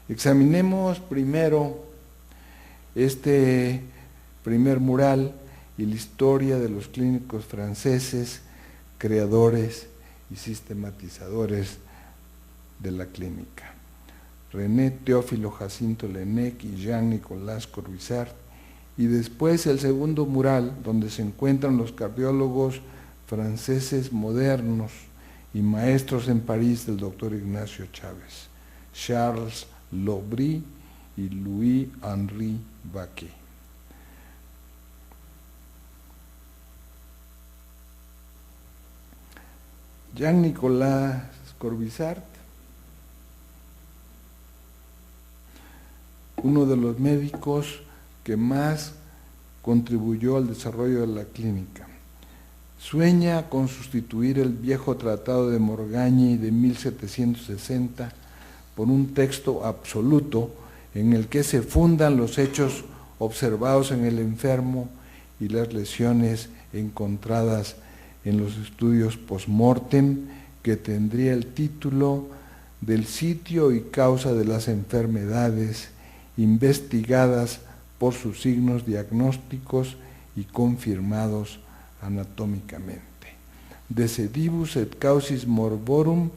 Examinemos primero este primer mural y la historia de los clínicos franceses, creadores y sistematizadores de la clínica. René Teófilo Jacinto Laennec y Jean-Nicolas Corvisart, y después el segundo mural, donde se encuentran los cardiólogos franceses modernos y maestros en París del doctor Ignacio Chávez, Charles Lobry y Louis-Henri Baquet. Jean-Nicolas Corvisart, uno de los médicos que más contribuyó al desarrollo de la clínica. Sueña con sustituir el viejo tratado de Morgagni de 1760 por un texto absoluto en el que se fundan los hechos observados en el enfermo y las lesiones encontradas en los estudios post-mortem, que tendría el título del sitio y causa de las enfermedades investigadas por sus signos diagnósticos y confirmados anatómicamente. De sedibus et causis morborum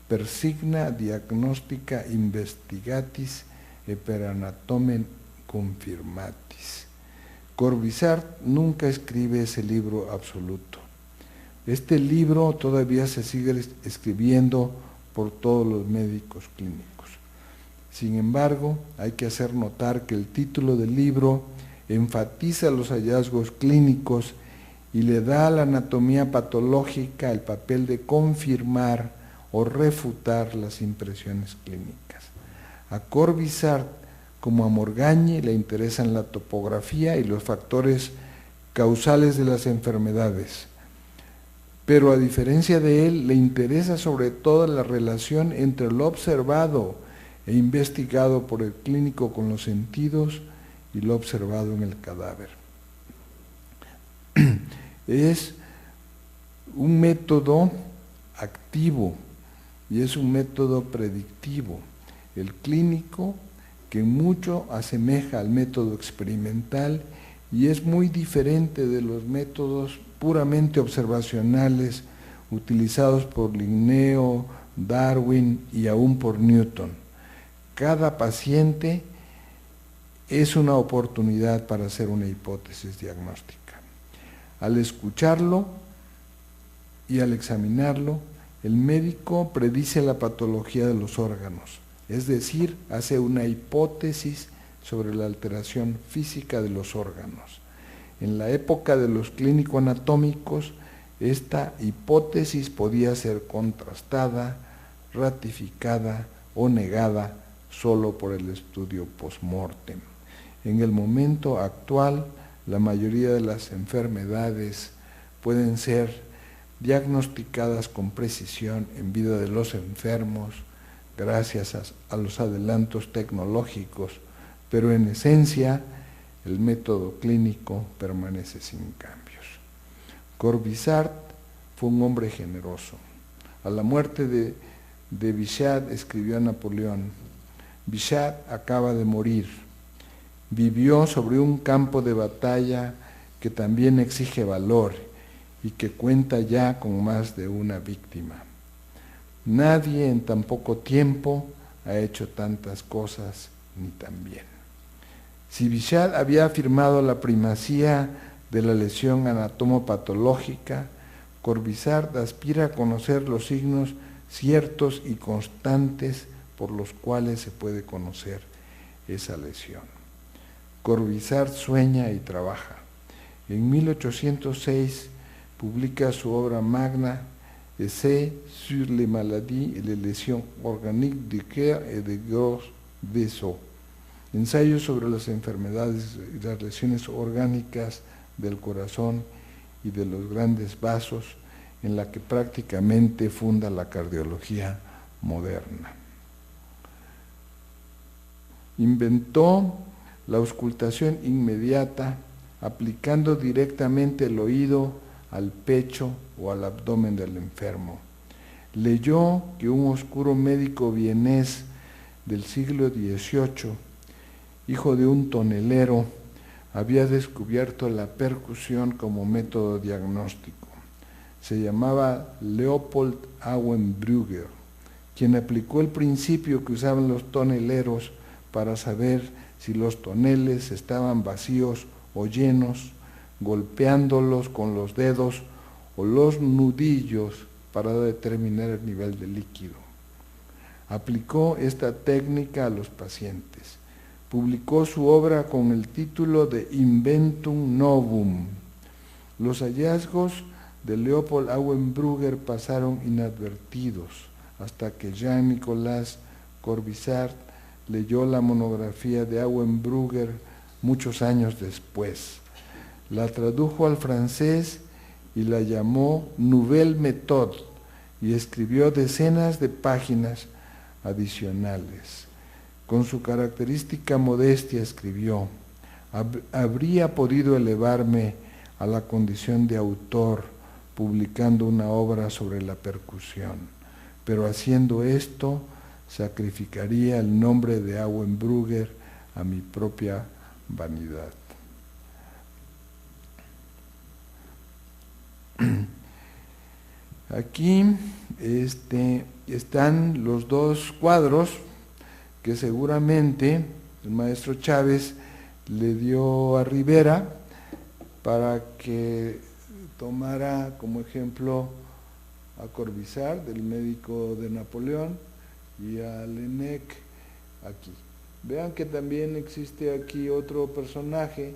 persigna diagnostica investigatis e per anatomen confirmatis. Corvisart nunca escribe ese libro absoluto. Este libro todavía se sigue escribiendo por todos los médicos clínicos. Sin embargo, hay que hacer notar que el título del libro enfatiza los hallazgos clínicos y le da a la anatomía patológica el papel de confirmar o refutar las impresiones clínicas. A Corvisart, como a Morgagni, le interesan la topografía y los factores causales de las enfermedades, pero a diferencia de él, le interesa sobre todo la relación entre lo observado e investigado por el clínico con los sentidos y lo observado en el cadáver. Es un método activo y es un método predictivo. El clínico, que mucho asemeja al método experimental y es muy diferente de los métodos puramente observacionales utilizados por Linneo, Darwin y aún por Newton. Cada paciente es una oportunidad para hacer una hipótesis diagnóstica. Al escucharlo y al examinarlo, el médico predice la patología de los órganos, es decir, hace una hipótesis sobre la alteración física de los órganos. En la época de los clínico-anatómicos, esta hipótesis podía ser contrastada, ratificada o negada solo por el estudio post-mortem. En el momento actual, la mayoría de las enfermedades pueden ser diagnosticadas con precisión en vida de los enfermos gracias a los adelantos tecnológicos, pero en esencia el método clínico permanece sin cambios. Corvisart fue un hombre generoso. A la muerte de Bichat escribió a Napoleón: Bichat acaba de morir. Vivió sobre un campo de batalla que también exige valor y que cuenta ya con más de una víctima. Nadie en tan poco tiempo ha hecho tantas cosas ni tan bien. Si Bichat había afirmado la primacía de la lesión anatomopatológica, Corvisart aspira a conocer los signos ciertos y constantes por los cuales se puede conocer esa lesión. Corvisart sueña y trabaja. En 1806 publica su obra magna, Essai sur les maladies et les lésions organiques du cœur et des gros vaisseaux, ensayos sobre las enfermedades y las lesiones orgánicas del corazón y de los grandes vasos, en la que prácticamente funda la cardiología moderna. Inventó la auscultación inmediata, aplicando directamente el oído al pecho o al abdomen del enfermo. Leyó que un oscuro médico vienés del siglo XVIII, hijo de un tonelero, había descubierto la percusión como método diagnóstico. Se llamaba Leopold Auenbrugger, quien aplicó el principio que usaban los toneleros para saber si los toneles estaban vacíos o llenos, golpeándolos con los dedos o los nudillos para determinar el nivel de líquido. Aplicó esta técnica a los pacientes. Publicó su obra con el título de Inventum Novum. Los hallazgos de Leopold Auenbrugger pasaron inadvertidos hasta que Jean-Nicolas Corvisart leyó la monografía de Auenbrugger muchos años después. La tradujo al francés y la llamó Nouvelle Méthode y escribió decenas de páginas adicionales. Con su característica modestia escribió: habría podido elevarme a la condición de autor publicando una obra sobre la percusión, pero haciendo esto sacrificaría el nombre de Auenbrugger a mi propia vanidad. Aquí están los dos cuadros que seguramente el maestro Chávez le dio a Rivera para que tomara como ejemplo a Corvisart, el médico de Napoleón, y a Laennec aquí. Vean que también existe aquí otro personaje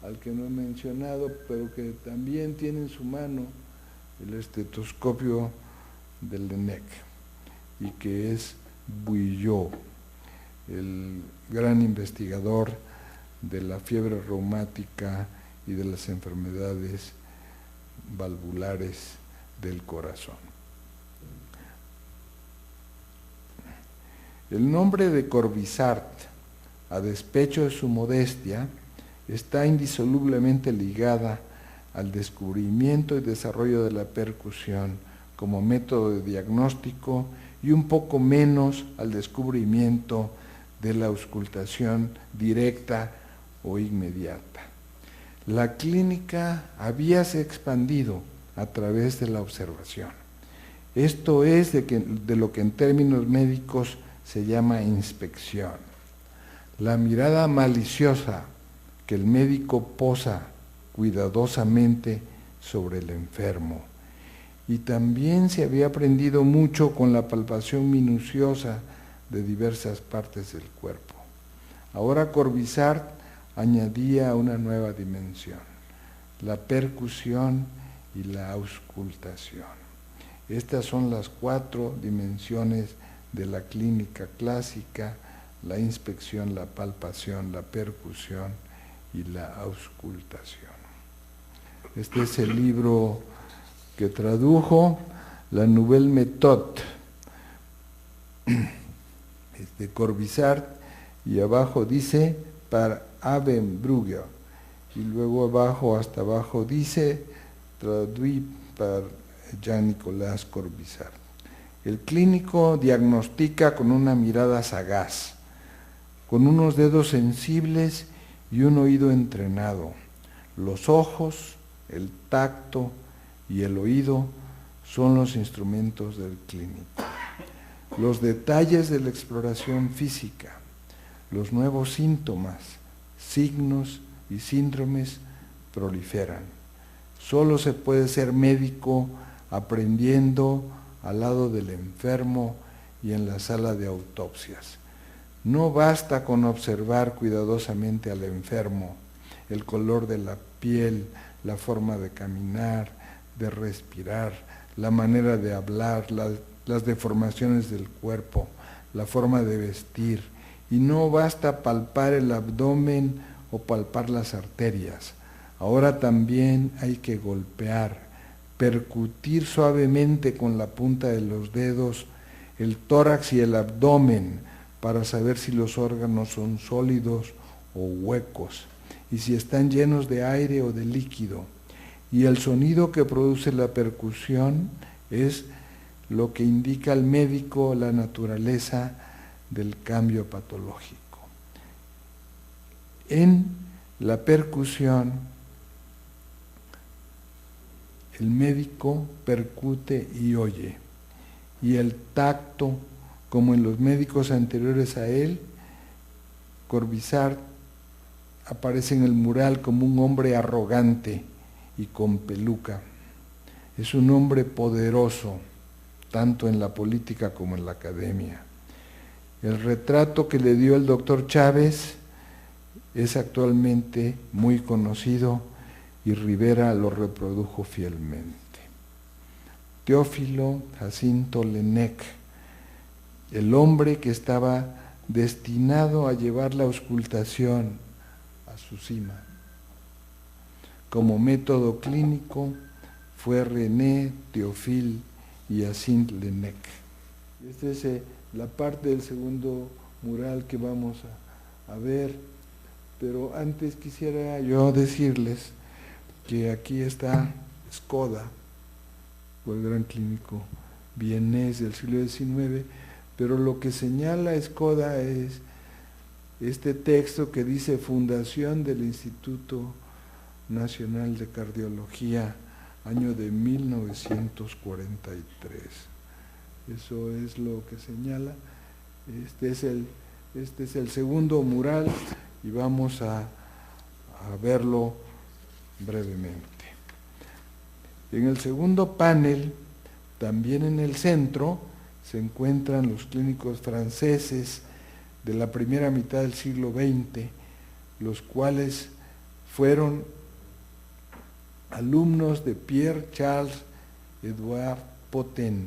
al que no he mencionado, pero que también tiene en su mano el estetoscopio de Laennec, y que es Bouillot, el gran investigador de la fiebre reumática y de las enfermedades valvulares del corazón. El nombre de Corvisart, a despecho de su modestia, está indisolublemente ligada al descubrimiento y desarrollo de la percusión como método de diagnóstico y un poco menos al descubrimiento de la auscultación directa o inmediata. La clínica habíase expandido a través de la observación. Esto es de lo que en términos médicos se llama inspección. La mirada maliciosa que el médico posa cuidadosamente sobre el enfermo. Y también se había aprendido mucho con la palpación minuciosa de diversas partes del cuerpo. Ahora Corvisart añadía una nueva dimensión, la percusión y la auscultación. Estas son las 4 dimensiones de la clínica clásica: la inspección, la palpación, la percusión y la auscultación. Este es el libro que tradujo, la Nouvelle Méthode, de Corvisart, y abajo dice par Auenbrugger, y luego abajo, hasta abajo dice traduit par Jean-Nicolas Corvisart. El clínico diagnostica con una mirada sagaz, con unos dedos sensibles y un oído entrenado. Los ojos, el tacto y el oído son los instrumentos del clínico. Los detalles de la exploración física, los nuevos síntomas, signos y síndromes proliferan. Solo se puede ser médico aprendiendo al lado del enfermo y en la sala de autopsias. No basta con observar cuidadosamente al enfermo, el color de la piel, la forma de caminar, de respirar, la manera de hablar, las deformaciones del cuerpo, la forma de vestir, y no basta palpar el abdomen o palpar las arterias. Ahora también hay que golpear, percutir suavemente con la punta de los dedos el tórax y el abdomen para saber si los órganos son sólidos o huecos y si están llenos de aire o de líquido. Y el sonido que produce la percusión es lo que indica al médico la naturaleza del cambio patológico. En la percusión, el médico percute y oye, y el tacto, como en los médicos anteriores a él, Corvisart aparece en el mural como un hombre arrogante y con peluca. Es un hombre poderoso, tanto en la política como en la academia. El retrato que le dio el doctor Chávez es actualmente muy conocido y Rivera lo reprodujo fielmente. Teófilo Jacinto Laennec, el hombre que estaba destinado a llevar la auscultación a su cima. Como método clínico fue René Théophile Hyacinthe Laennec. Esta es la parte del segundo mural que vamos a ver, pero antes quisiera yo decirles que aquí está Skoda, fue el gran clínico vienés del siglo XIX, pero lo que señala Skoda es este texto que dice Fundación del Instituto Nacional de Cardiología, año de 1943. Eso es lo que señala. Este es el segundo mural y vamos a verlo brevemente. En el segundo panel, también en el centro, se encuentran los clínicos franceses de la primera mitad del siglo XX, los cuales fueron alumnos de Pierre Charles Edouard Potin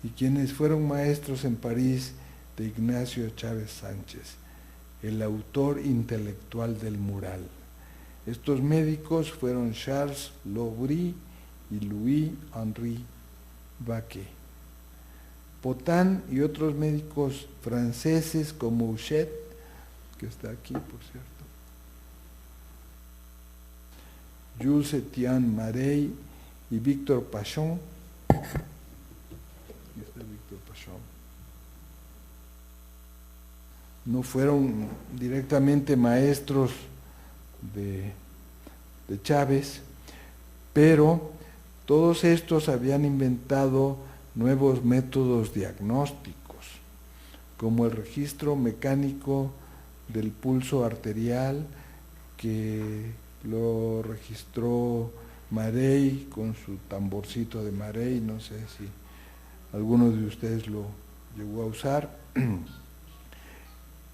y quienes fueron maestros en París de Ignacio Chávez Sánchez, el autor intelectual del mural. Estos médicos fueron Charles Lobry y Louis-Henri Baquet. Potin y otros médicos franceses como Huchet, que está aquí por cierto, Jules Etienne Marey y Victor Pachon. Aquí está Victor Pachon. No fueron directamente maestros de Chávez, pero todos estos habían inventado nuevos métodos diagnósticos, como el registro mecánico del pulso arterial, que lo registró Marey con su tamborcito de Marey, no sé si alguno de ustedes lo llegó a usar,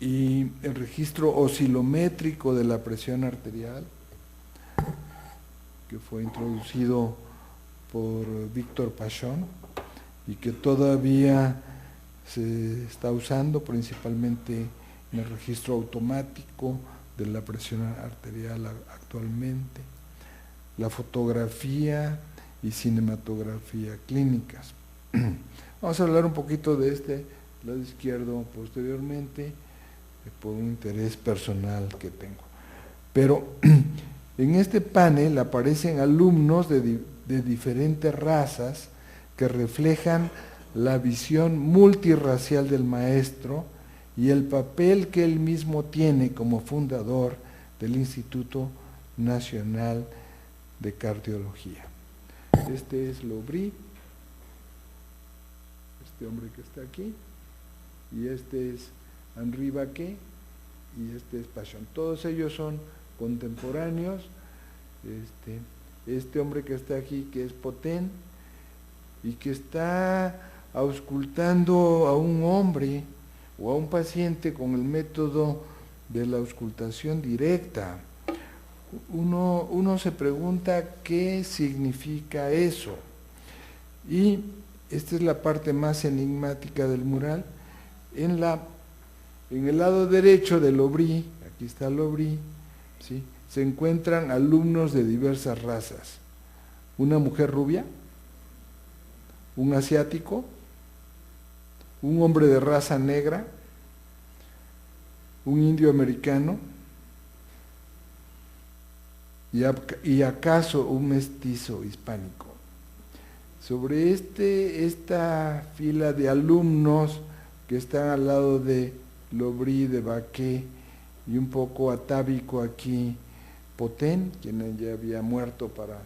y el registro oscilométrico de la presión arterial, que fue introducido por Víctor Pachon y que todavía se está usando principalmente en el registro automático de la presión arterial actualmente, la fotografía y cinematografía clínicas. Vamos a hablar un poquito de este lado izquierdo posteriormente, por un interés personal que tengo. Pero en este panel aparecen alumnos de diferentes razas que reflejan la visión multirracial del maestro y el papel que él mismo tiene como fundador del Instituto Nacional de Cardiología. Este es Lobry, este hombre que está aquí, y este es Henri Baquet, y este es Pachon. Todos ellos son contemporáneos. Este hombre que está aquí, que es Potin, y que está auscultando a un hombre o a un paciente con el método de la auscultación directa. Uno se pregunta qué significa eso. Y esta es la parte más enigmática del mural. En el lado derecho de Lobry, aquí está Lobry, ¿sí?, se encuentran alumnos de diversas razas. Una mujer rubia, un asiático, un hombre de raza negra, un indio americano y acaso un mestizo hispánico. Sobre esta fila de alumnos que están al lado de Lobrí, de Baqué, y un poco atávico aquí Potén, quien ya había muerto para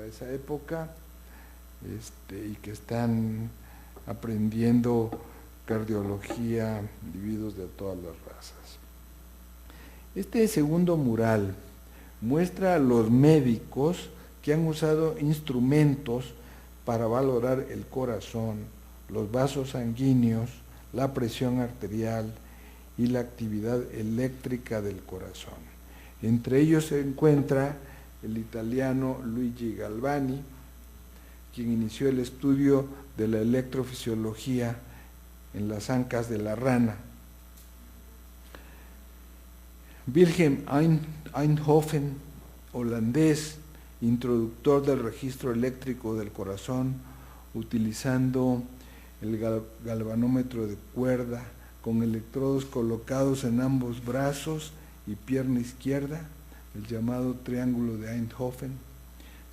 esa época, y que están aprendiendo cardiología, individuos de todas las razas. Este segundo mural muestra a los médicos que han usado instrumentos para valorar el corazón, los vasos sanguíneos, la presión arterial y la actividad eléctrica del corazón. Entre ellos se encuentra el italiano Luigi Galvani, quien inició el estudio de la electrofisiología en las ancas de la rana. Wilhelm Einthoven, holandés, introductor del registro eléctrico del corazón, utilizando el galvanómetro de cuerda con electrodos colocados en ambos brazos y pierna izquierda, el llamado triángulo de Einthoven.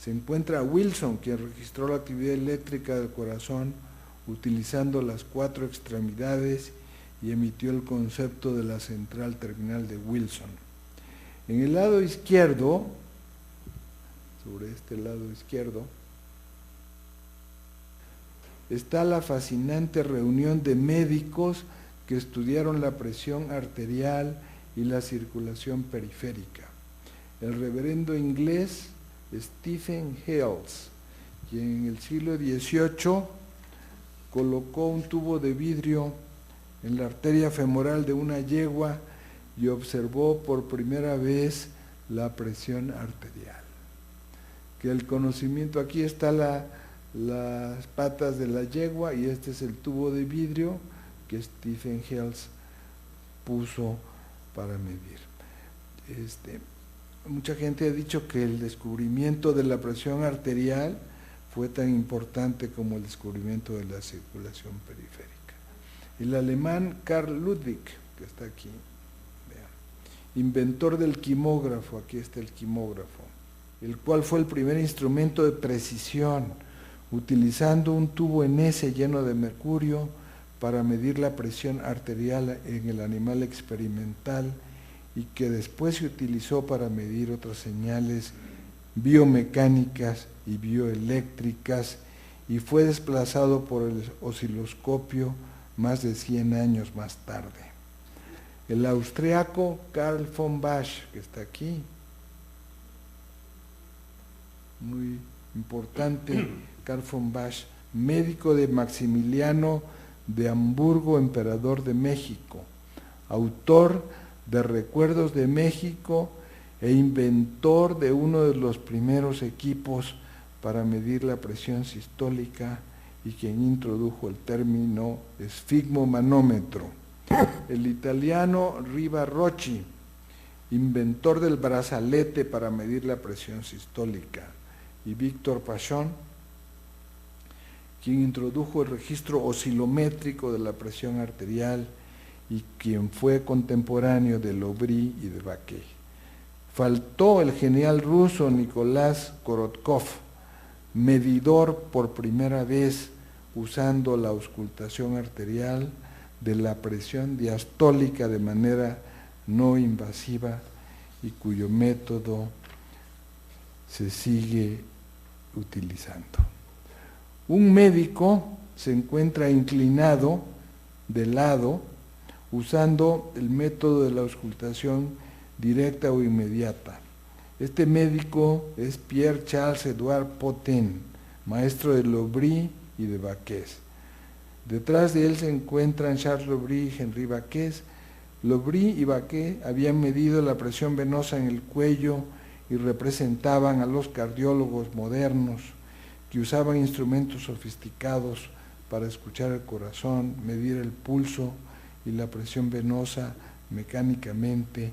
Se encuentra Wilson, quien registró la actividad eléctrica del corazón utilizando las 4 extremidades y emitió el concepto de la central terminal de Wilson. En el lado izquierdo, sobre este lado izquierdo, está la fascinante reunión de médicos que estudiaron la presión arterial y la circulación periférica. El reverendo inglés Stephen Hales, quien en el siglo XVIII colocó un tubo de vidrio en la arteria femoral de una yegua y observó por primera vez la presión arterial. Que el conocimiento, aquí está las patas de la yegua y este es el tubo de vidrio que Stephen Hales puso para medir. Mucha gente ha dicho que el descubrimiento de la presión arterial fue tan importante como el descubrimiento de la circulación periférica. El alemán Karl Ludwig, que está aquí, vean, inventor del quimógrafo, aquí está el quimógrafo, el cual fue el primer instrumento de precisión, utilizando un tubo en S lleno de mercurio para medir la presión arterial en el animal experimental y que después se utilizó para medir otras señales biomecánicas y bioeléctricas y fue desplazado por el osciloscopio más de 100 años más tarde. El austriaco Karl von Bach, que está aquí, muy importante, Karl von Bach, médico de Maximiliano de Hamburgo, emperador de México, autor de Recuerdos de México e inventor de uno de los primeros equipos para medir la presión sistólica y quien introdujo el término esfigmomanómetro. El italiano Riva Rocci, inventor del brazalete para medir la presión sistólica, y Víctor Pachón, quien introdujo el registro oscilométrico de la presión arterial y quien fue contemporáneo de Lobrí y de Baqué. Faltó el genial ruso Nicolás Korotkov, medidor por primera vez usando la auscultación arterial de la presión diastólica de manera no invasiva y cuyo método se sigue utilizando. Un médico se encuentra inclinado de lado usando el método de la auscultación directa o inmediata. Este médico es Pierre Charles Edouard Potén, maestro de Lobrí y de Baqués. Detrás de él se encuentran Charles Lobrí y Henri Baqués. Lobrí y Baqué habían medido la presión venosa en el cuello y representaban a los cardiólogos modernos que usaban instrumentos sofisticados para escuchar el corazón, medir el pulso y la presión venosa mecánicamente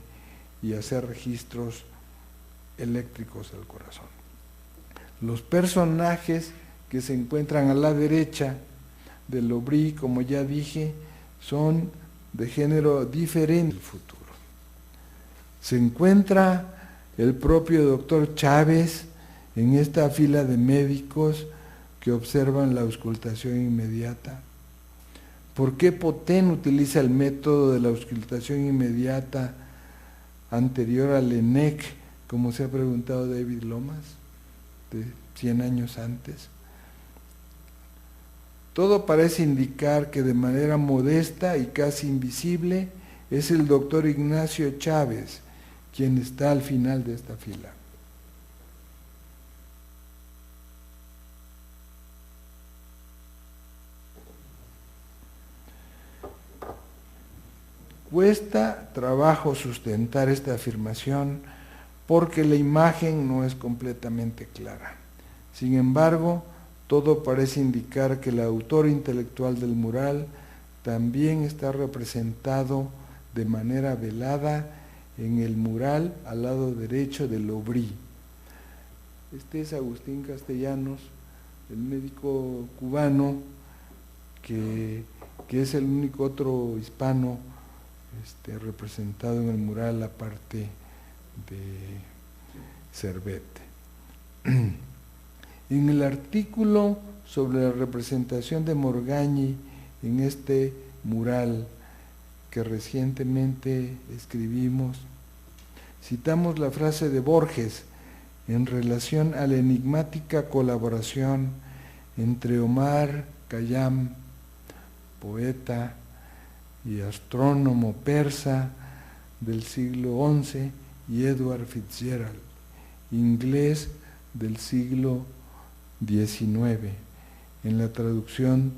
y hacer registros eléctricos del corazón. Los personajes que se encuentran a la derecha de Lobrí, como ya dije, son de género diferente del futuro. Se encuentra el propio doctor Chávez en esta fila de médicos que observan la auscultación inmediata. ¿Por qué Potén utiliza el método de la auscultación inmediata anterior al ENEC, como se ha preguntado David Lomas, de 100 años antes? Todo parece indicar que de manera modesta y casi invisible es el doctor Ignacio Chávez quien está al final de esta fila. Cuesta trabajo sustentar esta afirmación porque la imagen no es completamente clara. Sin embargo, todo parece indicar que el autor intelectual del mural también está representado de manera velada en el mural al lado derecho del Aubry. Este es Agustín Castellanos, el médico cubano, que es el único otro hispano representado en el mural, aparte de Servet. En el artículo sobre la representación de Morgagni en este mural que recientemente escribimos, citamos la frase de Borges en relación a la enigmática colaboración entre Omar Khayyam, poeta y astrónomo persa del siglo XI, y Edward Fitzgerald, inglés del siglo XIX, en la traducción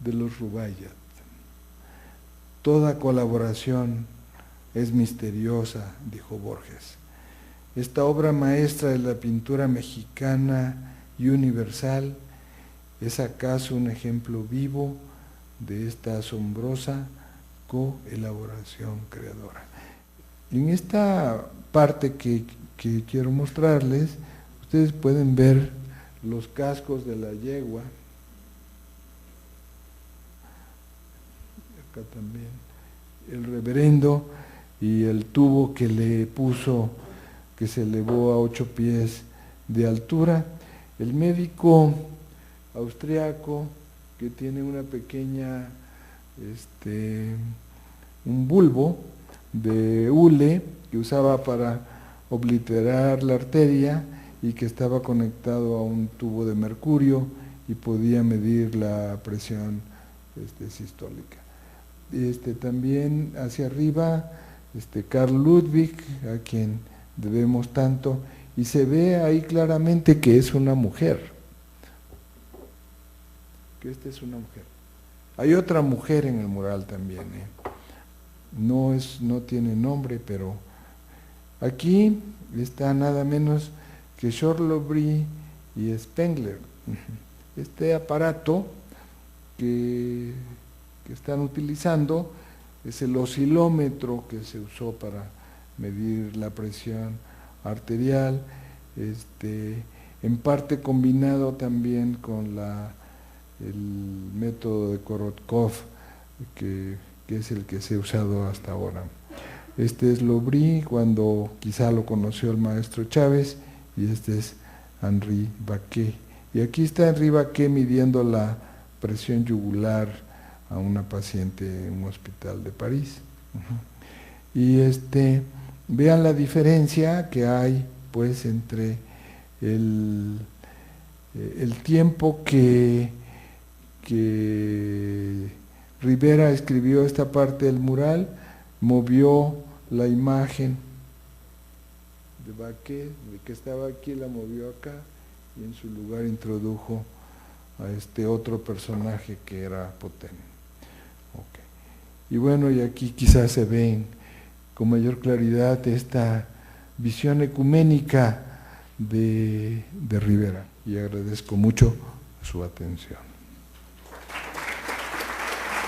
de los Rubaiyat. Toda colaboración es misteriosa, dijo Borges. Esta obra maestra de la pintura mexicana y universal es acaso un ejemplo vivo de esta asombrosa coelaboración creadora. En esta parte que quiero mostrarles, ustedes pueden ver los cascos de la yegua, acá también, el reverendo y el tubo que le puso, que se elevó a 8 pies de altura, el médico austriaco que tiene una pequeña, un bulbo de hule que usaba para obliterar la arteria y que estaba conectado a un tubo de mercurio y podía medir la presión sistólica. También hacia arriba, Carl Ludwig, a quien debemos tanto, y se ve ahí claramente que es una mujer, que esta es una mujer. Hay otra mujer en el mural también, no tiene nombre, pero aquí está nada menos que Chaudry y Spengler. Este aparato que están utilizando es el oscilómetro que se usó para medir la presión arterial, en parte combinado también con el método de Korotkov, que es el que se ha usado hasta ahora. Este es Lobry, cuando quizá lo conoció el maestro Chávez, y este es Henri Baquet. Y aquí está Henri Baquet midiendo la presión yugular a una paciente en un hospital de París. Y vean la diferencia que hay pues entre el tiempo que Rivera escribió esta parte del mural, movió la imagen de Baquet, de que estaba aquí, la movió acá, y en su lugar introdujo a este otro personaje que era Potén. Okay. Y bueno, y aquí quizás se ven con mayor claridad esta visión ecuménica de Rivera, y agradezco mucho su atención.